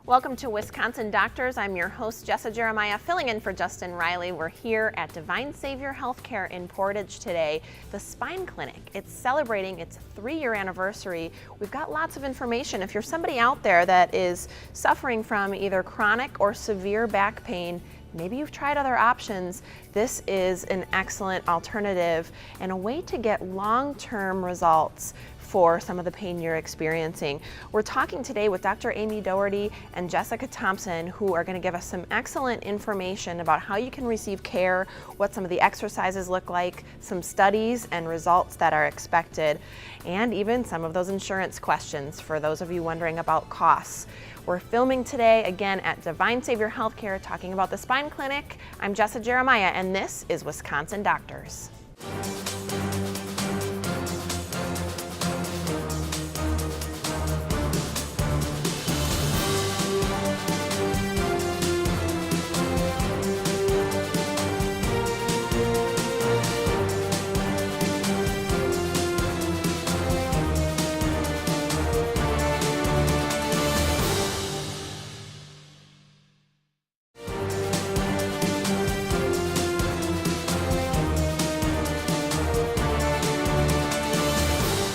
Welcome to Wisconsin Doctors. I'm your host, Jessa Jeremiah, filling in for Justin Riley. We're here at Divine Savior Healthcare in Portage today, the Spine Clinic. It's celebrating its 3-year anniversary. We've got lots of information. If you're somebody out there that is suffering from either chronic or severe back pain, maybe you've tried other options, this is an excellent alternative and a way to get long-term results for some of the pain you're experiencing. We're talking today with Dr. Amy Doherty and Jessica Thompson, who are going to give us some excellent information about how you can receive care, what some of the exercises look like, some studies and results that are expected, and even some of those insurance questions for those of you wondering about costs. We're filming today again at Divine Savior Healthcare talking about the Spine Clinic. I'm Jessa Jeremiah and this is Wisconsin Doctors.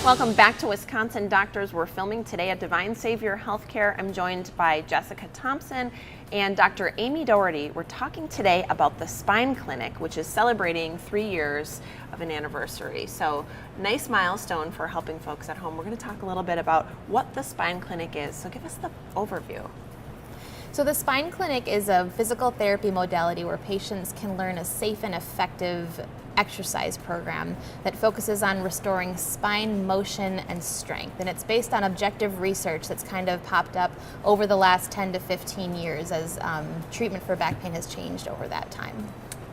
Welcome back to Wisconsin Doctors. We're filming today at Divine Savior Healthcare. I'm joined by Jessica Thompson and Dr. Amy Doherty. We're talking today about the Spine Clinic, which is celebrating 3 years of an anniversary. So nice milestone for helping folks at home. We're going to talk a little bit about what the Spine Clinic is. So give us the overview. So the Spine Clinic is a physical therapy modality where patients can learn a safe and effective exercise program that focuses on restoring spine motion and strength. And it's based on objective research that's kind of popped up over the last 10 to 15 years as treatment for back pain has changed over that time.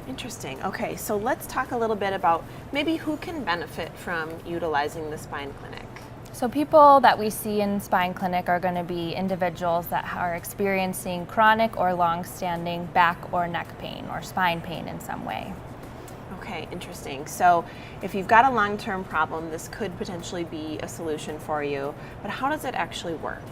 Interesting. Okay, so let's talk a little bit about maybe who can benefit from utilizing the Spine Clinic. So people that we see in Spine Clinic are going to be individuals that are experiencing chronic or long-standing back or neck pain or spine pain in some way. Okay, interesting. So if you've got a long-term problem, this could potentially be a solution for you, but how does it actually work?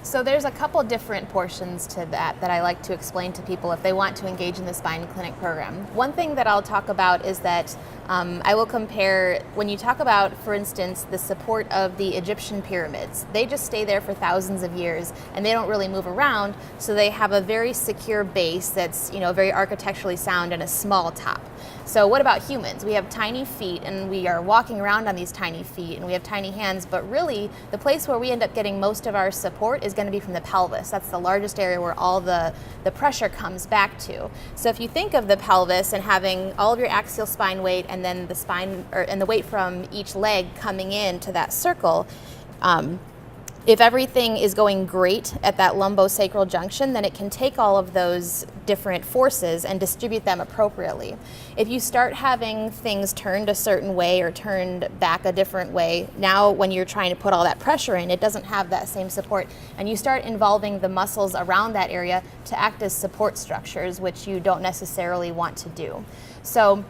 So there's a couple different portions to that I like to explain to people if they want to engage in the Spine Clinic program. One thing that I'll talk about is that I will compare, when you talk about, for instance, the support of the Egyptian pyramids, they just stay there for thousands of years and they don't really move around, so they have a very secure base that's, very architecturally sound and a small top. So what about humans? We have tiny feet and we are walking around on these tiny feet and we have tiny hands, but really the place where we end up getting most of our support is going to be from the pelvis. That's the largest area where all the pressure comes back to. So if you think of the pelvis and having all of your axial spine weight and then the spine and the weight from each leg coming into that circle, if everything is going great at that lumbosacral junction, then it can take all of those different forces and distribute them appropriately. If you start having things turned a certain way or turned back a different way, now when you're trying to put all that pressure in, it doesn't have that same support. And you start involving the muscles around that area to act as support structures, which you don't necessarily want to do. So,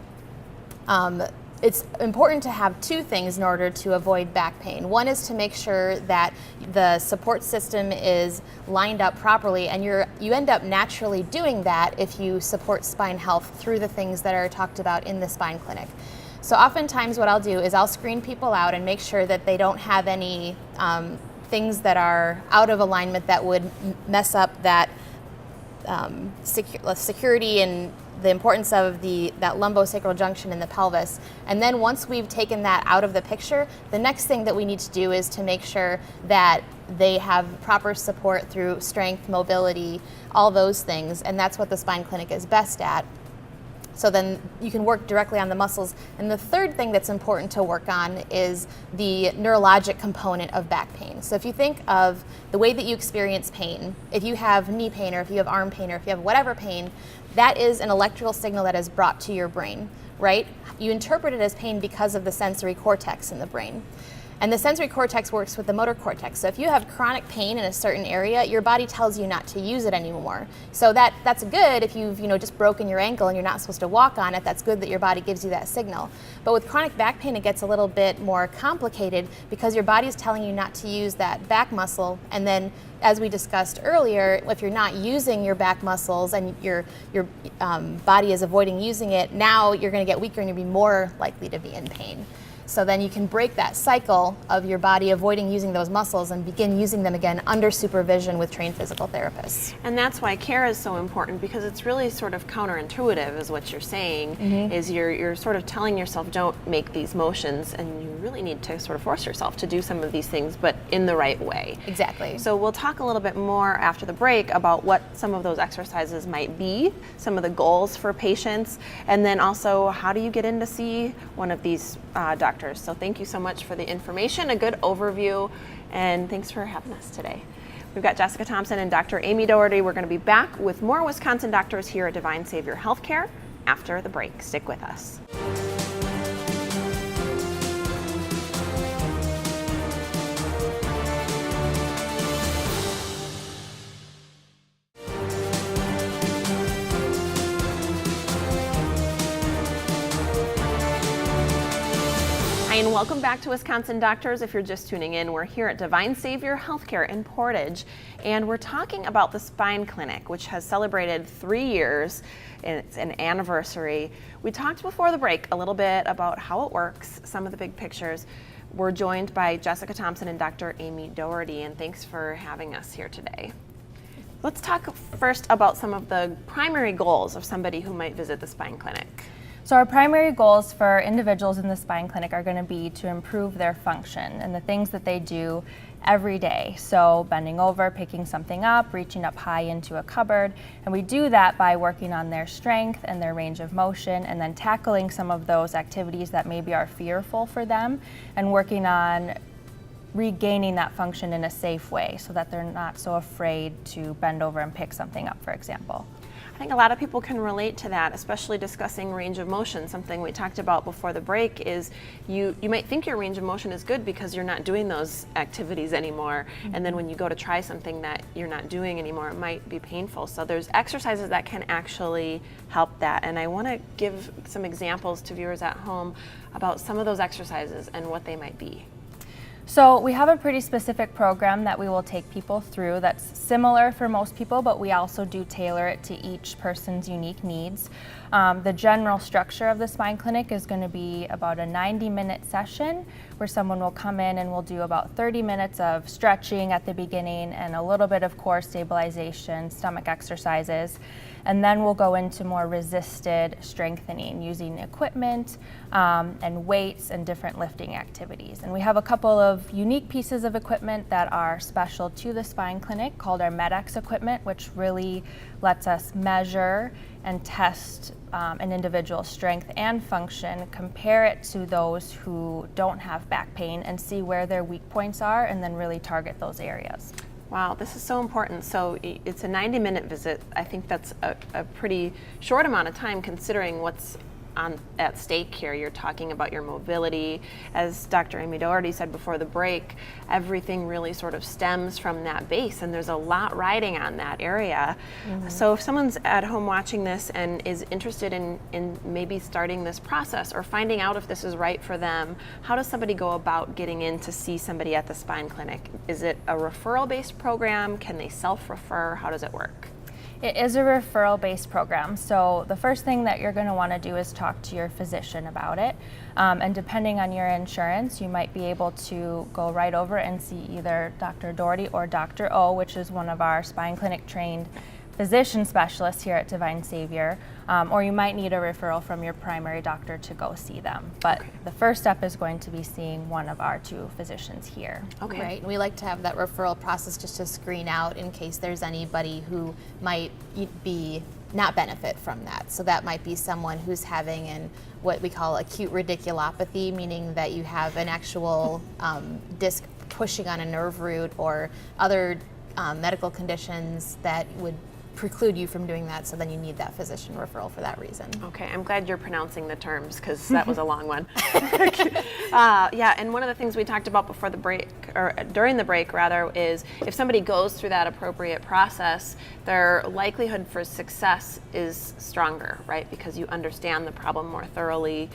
it's important to have two things in order to avoid back pain. One is to make sure that the support system is lined up properly, and you end up naturally doing that if you support spine health through the things that are talked about in the Spine Clinic. So oftentimes what I'll do is I'll screen people out and make sure that they don't have any things that are out of alignment that would mess up that security and the importance of that lumbosacral junction in the pelvis. And then once we've taken that out of the picture, the next thing that we need to do is to make sure that they have proper support through strength, mobility, all those things. And that's what the Spine Clinic is best at. So then you can work directly on the muscles. And the third thing that's important to work on is the neurologic component of back pain. So if you think of the way that you experience pain, if you have knee pain or if you have arm pain or if you have whatever pain, that is an electrical signal that is brought to your brain, right? You interpret it as pain because of the sensory cortex in the brain. And the sensory cortex works with the motor cortex. So if you have chronic pain in a certain area, your body tells you not to use it anymore. So that's good if you've just broken your ankle and you're not supposed to walk on it. That's good that your body gives you that signal. But with chronic back pain, it gets a little bit more complicated because your body is telling you not to use that back muscle. And then, as we discussed earlier, if you're not using your back muscles and your body is avoiding using it, now you're going to get weaker and you'll be more likely to be in pain. So then you can break that cycle of your body avoiding using those muscles and begin using them again under supervision with trained physical therapists. And that's why care is so important, because it's really sort of counterintuitive is what you're saying, is you're sort of telling yourself don't make these motions, and you really need to sort of force yourself to do some of these things, but in the right way. Exactly. So we'll talk a little bit more after the break about what some of those exercises might be, some of the goals for patients, and then also how do you get in to see one of these doctors. So thank you so much for the information, a good overview, and thanks for having us today. We've got Jessica Thompson and Dr. Amy Doherty. We're going to be back with more Wisconsin doctors here at Divine Savior Healthcare after the break. Stick with us. Hi, and welcome back to Wisconsin Doctors. If you're just tuning in, we're here at Divine Savior Healthcare in Portage, and we're talking about the Spine Clinic, which has celebrated 3 years, and it's an anniversary. We talked before the break a little bit about how it works, some of the big pictures. We're joined by Jessica Thompson and Dr. Amy Doherty, and thanks for having us here today. Let's talk first about some of the primary goals of somebody who might visit the Spine Clinic. So our primary goals for individuals in the Spine Clinic are going to be to improve their function and the things that they do every day. So bending over, picking something up, reaching up high into a cupboard. And we do that by working on their strength and their range of motion, and then tackling some of those activities that maybe are fearful for them and working on regaining that function in a safe way so that they're not so afraid to bend over and pick something up, for example. I think a lot of people can relate to that, especially discussing range of motion. Something we talked about before the break is you might think your range of motion is good because you're not doing those activities anymore. And then when you go to try something that you're not doing anymore, it might be painful. So there's exercises that can actually help that. And I want to give some examples to viewers at home about some of those exercises and what they might be. So we have a pretty specific program that we will take people through that's similar for most people, but we also do tailor it to each person's unique needs. The general structure of the Spine Clinic is going to be about a 90-minute session where someone will come in and we'll do about 30 minutes of stretching at the beginning and a little bit of core stabilization, stomach exercises. And then we'll go into more resisted strengthening using equipment and weights and different lifting activities. And we have a couple of unique pieces of equipment that are special to the Spine Clinic called our MedX equipment, which really lets us measure and test an individual's strength and function, compare it to those who don't have back pain and see where their weak points are and then really target those areas. Wow, this is so important. So it's a 90-minute visit. I think that's a pretty short amount of time considering what's at stake here. You're talking about your mobility. As Dr. Amy Doherty said before the break, everything really sort of stems from that base, and there's a lot riding on that area. So if someone's at home watching this and is interested in maybe starting this process or finding out if this is right for them, how does somebody go about getting in to see somebody at the Spine Clinic? Is it a referral-based program? Can they self-refer? How does it work? It is a referral-based program, so the first thing that you're going to want to do is talk to your physician about it. And depending on your insurance, you might be able to go right over and see either Dr. Doherty or Dr. O, which is one of our Spine Clinic trained physician specialists here at Divine Savior, or you might need a referral from your primary doctor to go see them. But the first step is going to be seeing one of our 2 physicians here. Okay. Right. And we like to have that referral process just to screen out in case there's anybody who might not benefit from that. So that might be someone who's having what we call acute radiculopathy, meaning that you have an actual disc pushing on a nerve root, or other medical conditions that would preclude you from doing that, so then you need that physician referral for that reason. Okay, I'm glad you're pronouncing the terms because that was a long one. Yeah, and one of the things we talked about before the break, or during the break rather, is if somebody goes through that appropriate process, their likelihood for success is stronger, right? Because you understand the problem more thoroughly.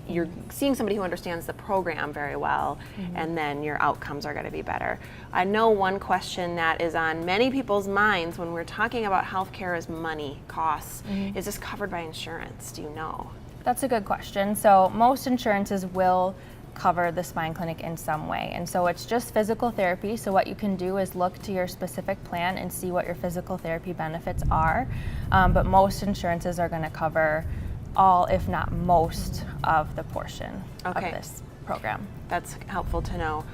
You're seeing somebody who understands the program very well, and then your outcomes are going to be better. I know one question that is on many people's minds when we're talking about healthcare is money, costs. Is this covered by insurance? Do you know? That's a good question. So most insurances will cover the spine clinic in some way. And so it's just physical therapy. So what you can do is look to your specific plan and see what your physical therapy benefits are. But most insurances are going to cover all, if not most, of the portion of this program. That's helpful to know.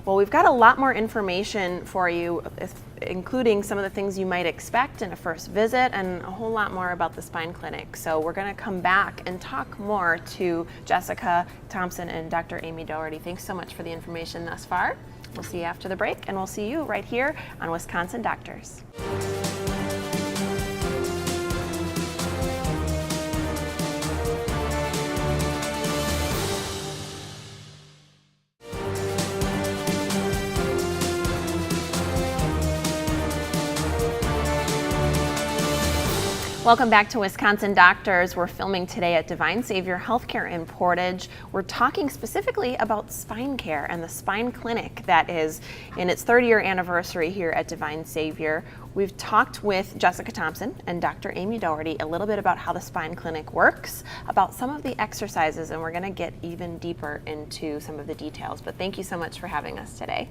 Well, we've got a lot more information for you, including some of the things you might expect in a first visit and a whole lot more about the spine clinic. So we're going to come back and talk more to Jessica Thompson and Dr. Amy Doherty. Thanks so much for the information thus far. We'll see you after the break, and we'll see you right here on Wisconsin Doctors. Welcome back to Wisconsin Doctors. We're filming today at Divine Savior Healthcare in Portage. We're talking specifically about spine care and the spine clinic that is in its 3rd-year anniversary here at Divine Savior. We've talked with Jessica Thompson and Dr. Amy Doherty a little bit about how the spine clinic works, about some of the exercises, and we're going to get even deeper into some of the details. But thank you so much for having us today.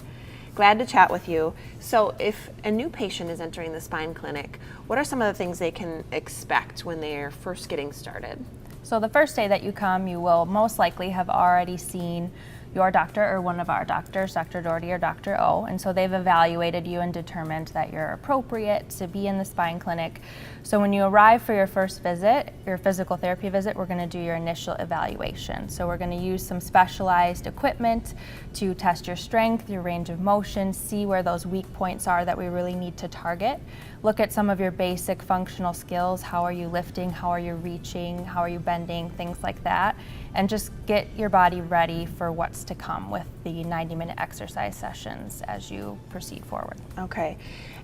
Glad to chat with you. So if a new patient is entering the spine clinic, what are some of the things they can expect when they're first getting started? So the first day that you come, you will most likely have already seen your doctor or one of our doctors, Dr. Doherty or Dr. O, and so they've evaluated you and determined that you're appropriate to be in the spine clinic. So when you arrive for your first visit, your physical therapy visit, we're going to do your initial evaluation. So we're going to use some specialized equipment to test your strength, your range of motion, see where those weak points are that we really need to target. Look at some of your basic functional skills. How are you lifting? How are you reaching? How are you bending? Things like that. And just get your body ready for what's to come with the 90-minute exercise sessions as you proceed forward. Okay.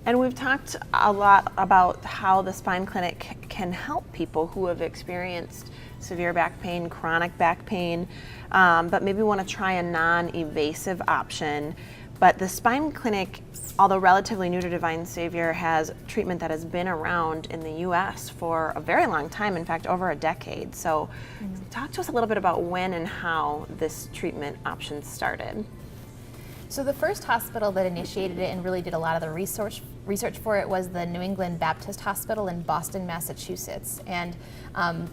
And we've talked a lot about how the spine clinic can help people who have experienced severe back pain, chronic back pain, but maybe want to try a non-invasive option. But the spine clinic, although relatively new to Divine Savior, has treatment that has been around in the U.S. for a very long time, in fact, over a decade. So talk to us a little bit about when and how this treatment option started. So the first hospital that initiated it and really did a lot of the research for it was the New England Baptist Hospital in Boston, Massachusetts. And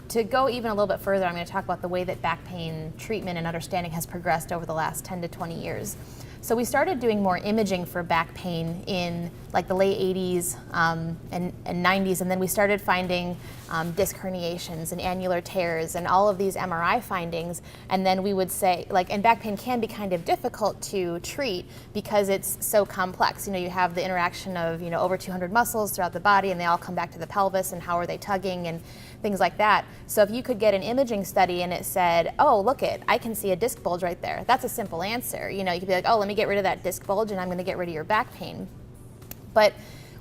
to go even a little bit further, I'm going to talk about the way that back pain treatment and understanding has progressed over the last 10 to 20 years. So we started doing more imaging for back pain in like the late 80s and 90s, and then we started finding disc herniations and annular tears and all of these MRI findings. And then we would say, and back pain can be kind of difficult to treat because it's so complex. You have the interaction of, over 200 muscles throughout the body, and they all come back to the pelvis, and how are they tugging and things like that. So if you could get an imaging study and it said, oh, look I can see a disc bulge right there. That's a simple answer. You could be like, oh, let me get rid of that disc bulge and I'm going to get rid of your back pain. But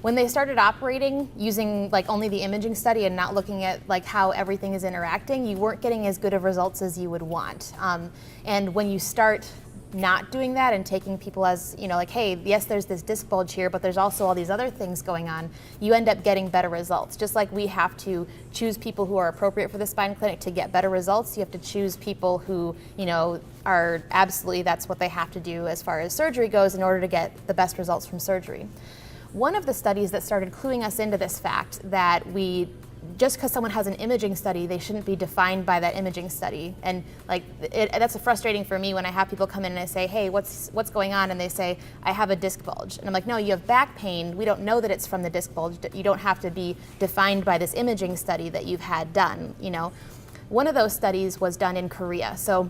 when they started operating using only the imaging study and not looking at how everything is interacting, you weren't getting as good of results as you would want. And when you start not doing that and taking people as, hey, yes, there's this disc bulge here, but there's also all these other things going on, you end up getting better results. Just like we have to choose people who are appropriate for the spine clinic to get better results, you have to choose people who, are absolutely, that's what they have to do as far as surgery goes in order to get the best results from surgery. One of the studies that started cluing us into this fact that just because someone has an imaging study, they shouldn't be defined by that imaging study. And that's frustrating for me when I have people come in and I say, hey, what's going on? And they say, I have a disc bulge. And I'm like, no, you have back pain. We don't know that it's from the disc bulge. You don't have to be defined by this imaging study that you've had done. One of those studies was done in Korea. So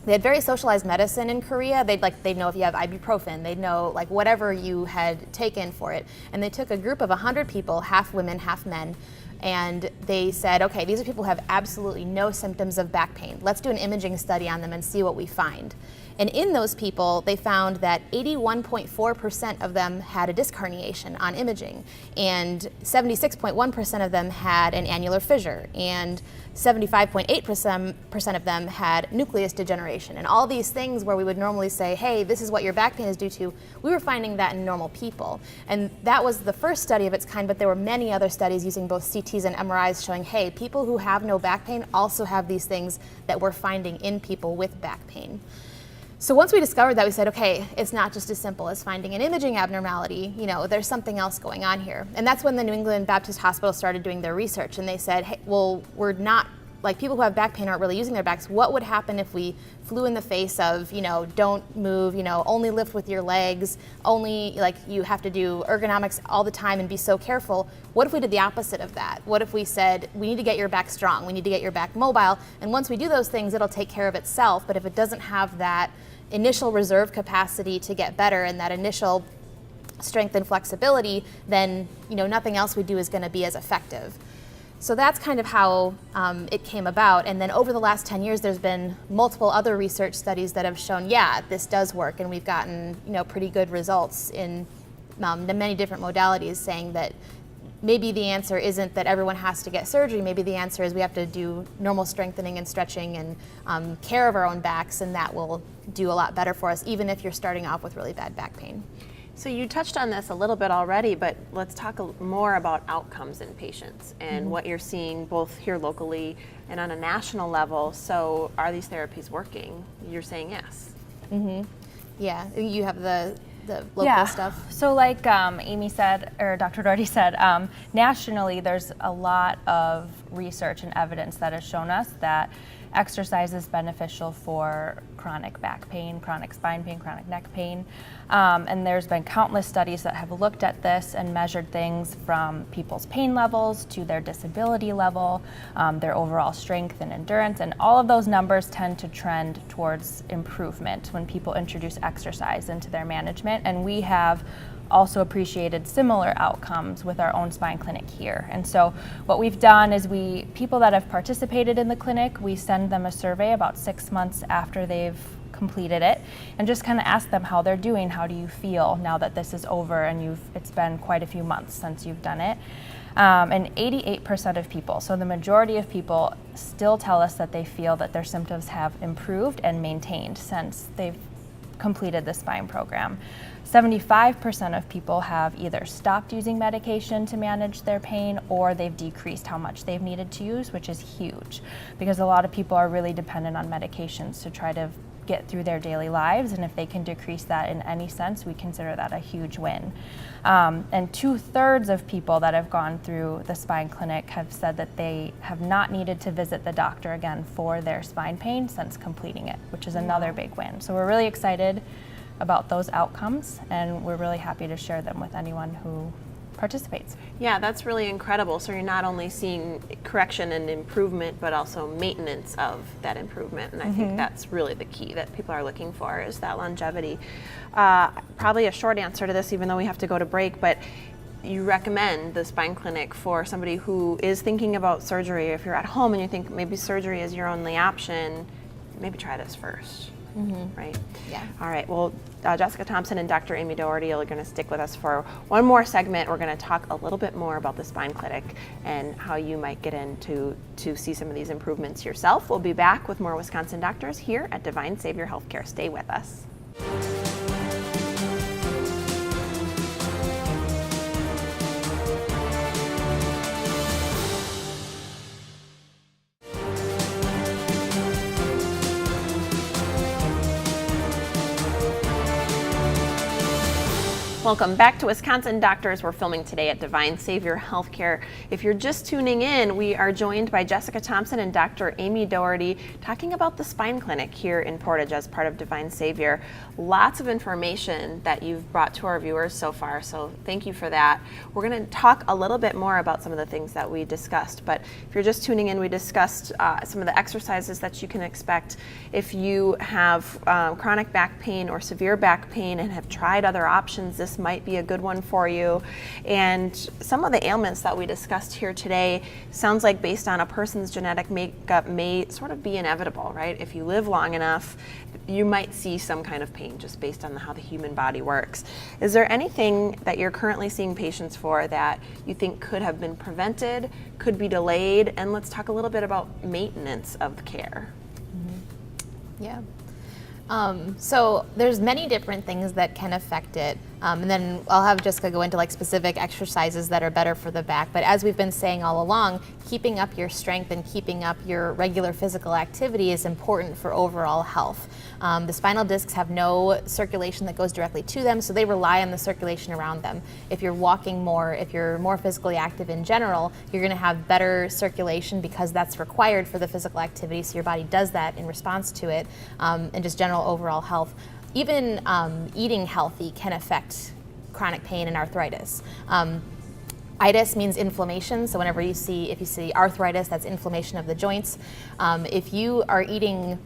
They had very socialized medicine in Korea. They'd know if you have ibuprofen. They'd know like whatever you had taken for it. And they took a group of 100 people, half women, half men, and they said, okay, these are people who have absolutely no symptoms of back pain. Let's do an imaging study on them and see what we find. And in those people, they found that 81.4% of them had a disc herniation on imaging, and 76.1% of them had an annular fissure, and 75.8% of them had nucleus degeneration. And all these things where we would normally say, hey, this is what your back pain is due to, we were finding that in normal people. And that was the first study of its kind, but there were many other studies using both CTs and MRIs showing, hey, people who have no back pain also have these things that we're finding in people with back pain. So once we discovered that, we said, okay, it's not just as simple as finding an imaging abnormality, there's something else going on here. And that's when the New England Baptist Hospital started doing their research, and they said, hey, well, we're not, like, people who have back pain aren't really using their backs. What would happen if we flew in the face of, don't move, only lift with your legs, only, like, you have to do ergonomics all the time and be so careful? What if we did the opposite of that? What if we said, we need to get your back strong, we need to get your back mobile, and once we do those things, it'll take care of itself. But if it doesn't have that initial reserve capacity to get better and that initial strength and flexibility, then nothing else we do is going to be as effective. So that's kind of how it came about. And then over the last 10 years, there's been multiple other research studies that have shown, yeah, this does work, and we've gotten pretty good results in the many different modalities, saying that maybe the answer isn't that everyone has to get surgery. Maybe the answer is we have to do normal strengthening and stretching and care of our own backs, and that will do a lot better for us, even if you're starting off with really bad back pain. So you touched on this a little bit already, but let's talk more about outcomes in patients and what you're seeing both here locally and on a national level. So are these therapies working? You're saying yes. Yeah, you have the local stuff. So like Amy said, or Dr. Doherty said, nationally there's a lot of research and evidence that has shown us that exercise is beneficial for chronic back pain, chronic spine pain, chronic neck pain. And there's been countless studies that have looked at this and measured things from people's pain levels to their disability level, their overall strength and endurance, and all of those numbers tend to trend towards improvement when people introduce exercise into their management. And we have also appreciated similar outcomes with our own spine clinic here. And so what we've done is people that have participated in the clinic, we send them a survey about 6 months after they've completed it and just kind of ask them how they're doing. How do you feel now that this is over and it's been quite a few months since you've done it? And 88% of people, so the majority of people, still tell us that they feel that their symptoms have improved and maintained since they've completed the spine program. 75% of people have either stopped using medication to manage their pain or they've decreased how much they've needed to use, which is huge because a lot of people are really dependent on medications to try to get through their daily lives, and if they can decrease that in any sense, we consider that a huge win. And 2/3 of people that have gone through the spine clinic have said that they have not needed to visit the doctor again for their spine pain since completing it, which is another big win. So we're really excited about those outcomes, and we're really happy to share them with anyone who participates. Yeah, that's really incredible. So you're not only seeing correction and improvement, but also maintenance of that improvement. And I think that's really the key that people are looking for, is that longevity. Probably a short answer to this, even though we have to go to break, but you recommend the spine clinic for somebody who is thinking about surgery. If you're at home and you think maybe surgery is your only option, maybe try this first. Right? Yeah. All right. Well, Jessica Thompson and Dr. Amy Doherty are going to stick with us for one more segment. We're going to talk a little bit more about the spine clinic and how you might get in to see some of these improvements yourself. We'll be back with more Wisconsin doctors here at Divine Savior Healthcare. Stay with us. Welcome back to Wisconsin Doctors. We're filming today at Divine Savior Healthcare. If you're just tuning in, we are joined by Jessica Thompson and Dr. Amy Doherty talking about the spine clinic here in Portage as part of Divine Savior. Lots of information that you've brought to our viewers so far, so thank you for that. We're going to talk a little bit more about some of the things that we discussed, but if you're just tuning in, we discussed some of the exercises that you can expect if you have chronic back pain or severe back pain and have tried other options. This might be a good one for you. And some of the ailments that we discussed here today sounds like based on a person's genetic makeup may sort of be inevitable, right? If you live long enough, you might see some kind of pain just based on how the human body works. Is there anything that you're currently seeing patients for that you think could have been prevented, could be delayed? And let's talk a little bit about maintenance of care. Yeah. So there's many different things that can affect it. And then I'll have Jessica go into like specific exercises that are better for the back. But as we've been saying all along, keeping up your strength and keeping up your regular physical activity is important for overall health. The spinal discs have no circulation that goes directly to them, so they rely on the circulation around them. If you're walking more, if you're more physically active in general, you're going to have better circulation because that's required for the physical activity, so your body does that in response to it, and just general overall health. Even eating healthy can affect chronic pain and arthritis. Itis means inflammation, so whenever if you see arthritis, that's inflammation of the joints. If you are eating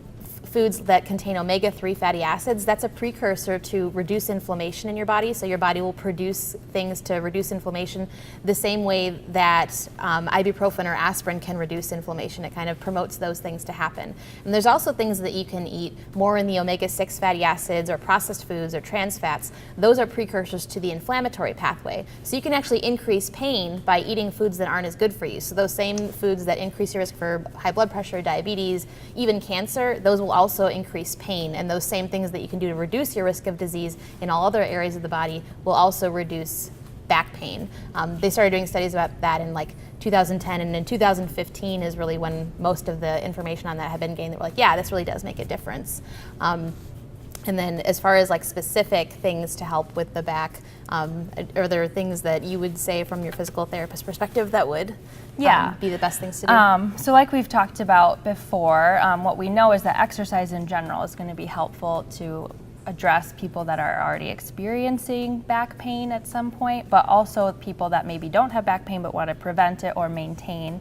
foods that contain omega-3 fatty acids, that's a precursor to reduce inflammation in your body, so your body will produce things to reduce inflammation the same way that ibuprofen or aspirin can reduce inflammation. It kind of promotes those things to happen. And there's also things that you can eat more in the omega-6 fatty acids or processed foods or trans fats. Those are precursors to the inflammatory pathway. So you can actually increase pain by eating foods that aren't as good for you. So those same foods that increase your risk for high blood pressure, diabetes, even cancer, those will also increase pain, and those same things that you can do to reduce your risk of disease in all other areas of the body will also reduce back pain. They started doing studies about that in like 2010, and in 2015 is really when most of the information on that had been gained. That were like, yeah, this really does make a difference. And then as far as like specific things to help with the back, are there things that you would say from your physical therapist perspective that would be the best things to do? So like we've talked about before, what we know is that exercise in general is going to be helpful to address people that are already experiencing back pain at some point, but also people that maybe don't have back pain but want to prevent it or maintain.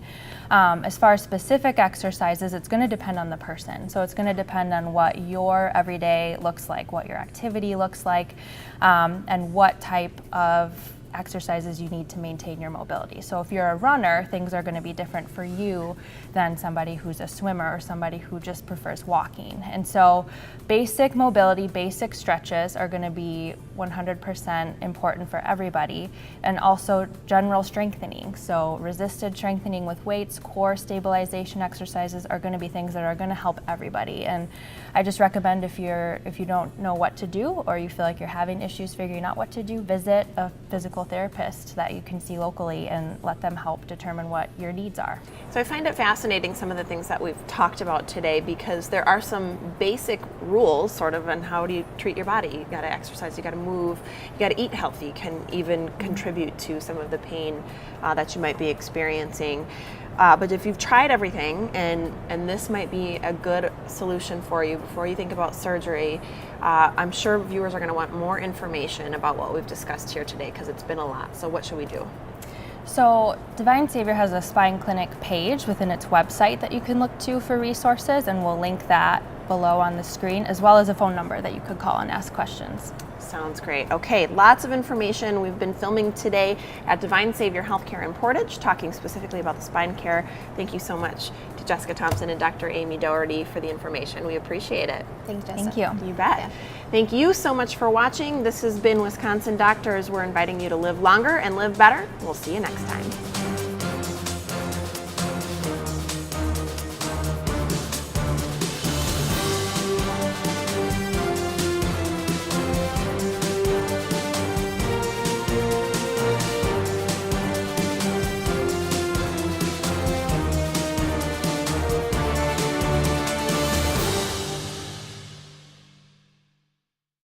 As far as specific exercises, it's going to depend on the person. So it's going to depend on what your everyday looks like, what your activity looks like, and what type of exercises you need to maintain your mobility. So if you're a runner, things are going to be different for you than somebody who's a swimmer or somebody who just prefers walking. And so basic mobility, basic stretches are going to be 100% important for everybody, and also general strengthening. So resisted strengthening with weights, core stabilization exercises are going to be things that are going to help everybody. And I just recommend if you don't know what to do or you feel like you're having issues figuring out what to do, visit a physical therapist that you can see locally and let them help determine what your needs are. So I find it fascinating, some of the things that we've talked about today, because there are some basic rules sort of on how do you treat your body. You got to exercise, you got to move, you got to eat healthy, can even contribute to some of the pain that you might be experiencing. But if you've tried everything and this might be a good solution for you before you think about surgery, I'm sure viewers are going to want more information about what we've discussed here today because it's been a lot. So what should we do? So Divine Savior has a spine clinic page within its website that you can look to for resources, and we'll link that below on the screen, as well as a phone number that you could call and ask questions. Sounds great. Okay, lots of information. We've been filming today at Divine Savior Healthcare in Portage, talking specifically about the spine care. Thank you so much to Jessica Thompson and Dr. Amy Doherty for the information. We appreciate it. Thanks, Jessica. Thank you. You bet. Yeah. Thank you so much for watching. This has been Wisconsin Doctors. We're inviting you to live longer and live better. We'll see you next time.